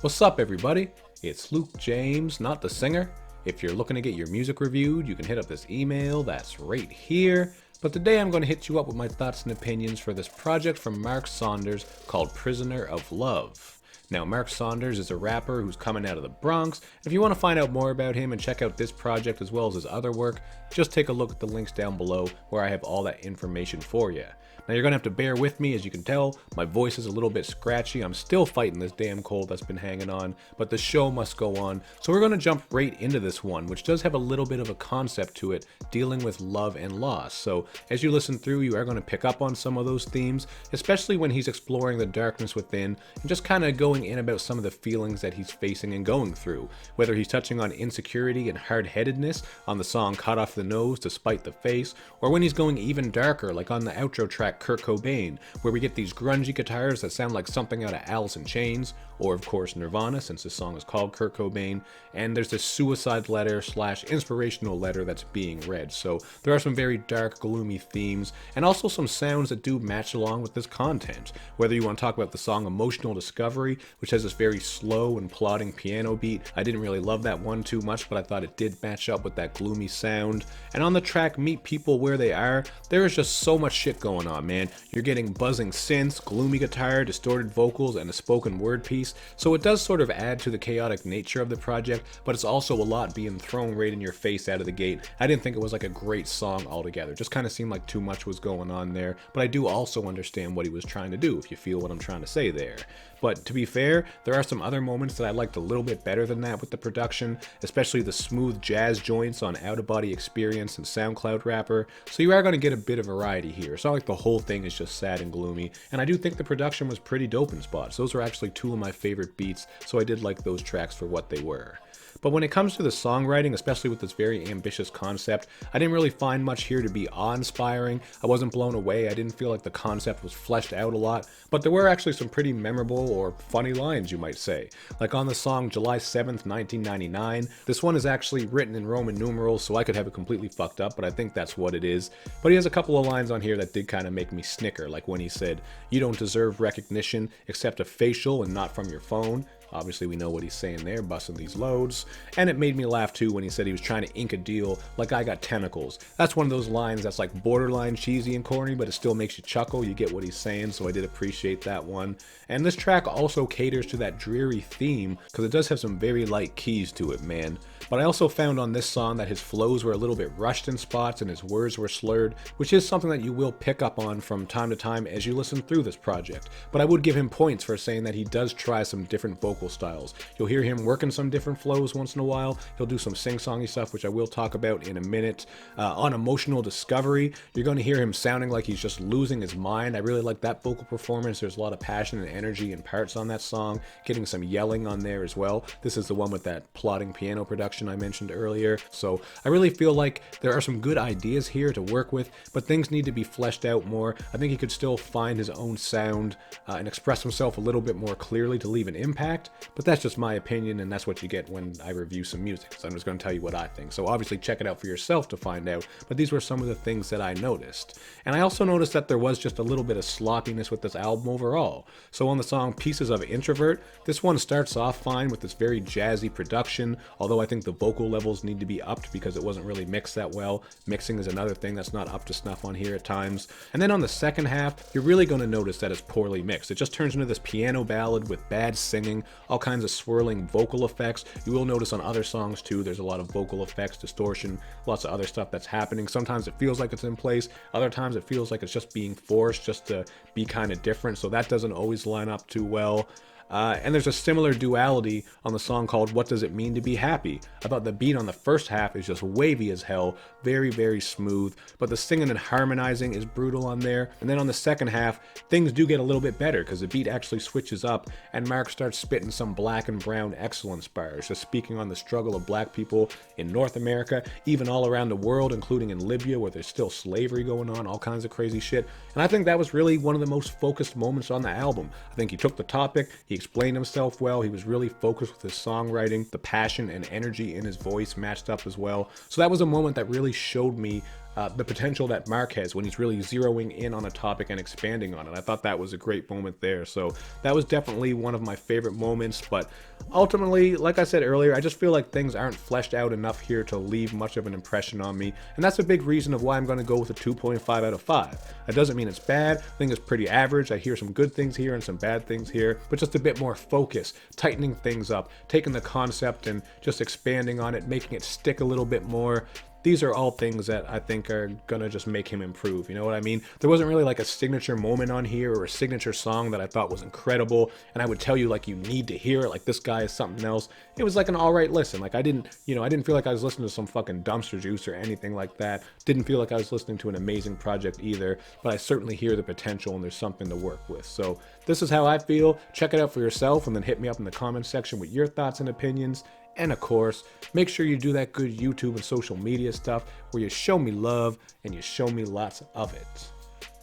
What's up, everybody? It's Luke James, not the singer. If you're looking to get your music reviewed, you can hit up this email that's right here. But today I'm going to hit you up with my thoughts and opinions for this project from Mark Saunders called Prisoner of Love. Now, Mark Saunders is a rapper who's coming out of the Bronx. And if you want to find out more about him and check out this project as well as his other work, just take a look at the links down below where I have all that information for you. Now, you're going to have to bear with me. As you can tell, my voice is a little bit scratchy. I'm still fighting this damn cold that's been hanging on, but the show must go on. So we're going to jump right into this one, which does have a little bit of a concept to it, dealing with love and loss. So as you listen through, you are going to pick up on some of those themes, especially when he's exploring the darkness within and just kind of going in about some of the feelings that he's facing and going through. Whether he's touching on insecurity and hard-headedness on the song Cut Off the Nose to Spite the Face, or when he's going even darker, like on the outro track Kurt Cobain, where we get these grungy guitars that sound like something out of Alice in Chains, or of course Nirvana, since this song is called Kurt Cobain, and there's this suicide letter / inspirational letter that's being read. So there are some very dark, gloomy themes, and also some sounds that do match along with this content. Whether you want to talk about the song Emotional Discovery, which has this very slow and plodding piano beat. I didn't really love that one too much, but I thought it did match up with that gloomy sound. And on the track Meet People Where They Are, there is just so much shit going on, man. You're getting buzzing synths, gloomy guitar, distorted vocals, and a spoken word piece. So it does sort of add to the chaotic nature of the project, but it's also a lot being thrown right in your face out of the gate. I didn't think it was like a great song altogether. Just kind of seemed like too much was going on there, but I do also understand what he was trying to do, if you feel what I'm trying to say there. But to be fair, there are some other moments that I liked a little bit better than that with the production, especially the smooth jazz joints on Out of Body Experience and SoundCloud Rapper, so you are going to get a bit of variety here. It's not like the whole thing is just sad and gloomy, and I do think the production was pretty dope in spots. Those were actually two of my favorite beats, so I did like those tracks for what they were. But when it comes to the songwriting, especially with this very ambitious concept, I didn't really find much here to be awe-inspiring. I wasn't blown away. I didn't feel like the concept was fleshed out a lot, but there were actually some pretty memorable or funny lines, you might say. Like on the song July 7th, 1999. This one is actually written in Roman numerals, so I could have it completely fucked up, but I think that's what it is. But he has a couple of lines on here that did kind of make me snicker, like when he said, "You don't deserve recognition except a facial and not from your phone." Obviously, we know what he's saying there, busting these loads. And it made me laugh too when he said he was trying to ink a deal like I got tentacles. That's one of those lines that's like borderline cheesy and corny, but it still makes you chuckle. You get what he's saying, so I did appreciate that one. And this track also caters to that dreary theme, because it does have some very light keys to it, man. But I also found on this song that his flows were a little bit rushed in spots and his words were slurred, which is something that you will pick up on from time to time as you listen through this project. But I would give him points for saying that he does try some different vocal styles. You'll hear him working some different flows once in a while. He'll do some sing-songy stuff, which I will talk about in a minute. On Emotional Discovery, you're going to hear him sounding like he's just losing his mind. I really like that vocal performance. There's a lot of passion and energy in parts on that song, getting some yelling on there as well. This is the one with that plodding piano production I mentioned earlier. So I really feel like there are some good ideas here to work with, but things need to be fleshed out more. I think he could still find his own sound and express himself a little bit more clearly to leave an impact, but that's just my opinion, and that's what you get when I review some music. So I'm just going to tell you what I think. So obviously check it out for yourself to find out, but these were some of the things that I noticed. And I also noticed that there was just a little bit of sloppiness with this album overall. So on the song Pieces of Introvert, this one starts off fine with this very jazzy production, although I think the vocal levels need to be upped because it wasn't really mixed that well. Mixing is another thing that's not up to snuff on here at times. And then on the second half, you're really going to notice that it's poorly mixed. It just turns into this piano ballad with bad singing, all kinds of swirling vocal effects. You will notice on other songs too, there's a lot of vocal effects, distortion, lots of other stuff that's happening. Sometimes it feels like it's in place, other times it feels like it's just being forced just to be kind of different, so that doesn't always line up too well. And there's a similar duality on the song called What Does It Mean to Be Happy? I thought the beat on the first half is just wavy as hell, very, very smooth, but the singing and harmonizing is brutal on there. And then on the second half, things do get a little bit better because the beat actually switches up and Mark starts spitting some black and brown excellence bars, just speaking on the struggle of black people in North America, even all around the world, including in Libya where there's still slavery going on, all kinds of crazy shit. And I think that was really one of the most focused moments on the album. I think he took the topic, he explained himself well, he was really focused with his songwriting, the passion and energy in his voice matched up as well. So that was a moment that really showed me the potential that Mark has when he's really zeroing in on a topic and expanding on it. I thought that was a great moment there. So that was definitely one of my favorite moments. But ultimately, like I said earlier, I just feel like things aren't fleshed out enough here to leave much of an impression on me. And that's a big reason of why I'm going to go with a 2.5 out of 5. That doesn't mean it's bad. I think it's pretty average. I hear some good things here and some bad things here, but just a bit more focus, tightening things up, taking the concept and just expanding on it, making it stick a little bit more. These are all things that I think are gonna just make him improve. You know what I mean? There wasn't really like a signature moment on here or a signature song that I thought was incredible, and I would tell you like you need to hear it, like this guy is something else. It was like an all right listen. Like I didn't feel like I was listening to some fucking dumpster juice or anything like that. Didn't feel like I was listening to an amazing project either, but I certainly hear the potential and there's something to work with. So this is how I feel. Check it out for yourself and then hit me up in the comment section with your thoughts and opinions. And of course, make sure you do that good YouTube and social media stuff where you show me love and you show me lots of it.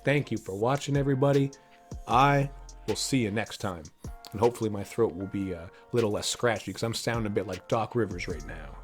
Thank you for watching, everybody. I will see you next time. And hopefully my throat will be a little less scratchy because I'm sounding a bit like Doc Rivers right now.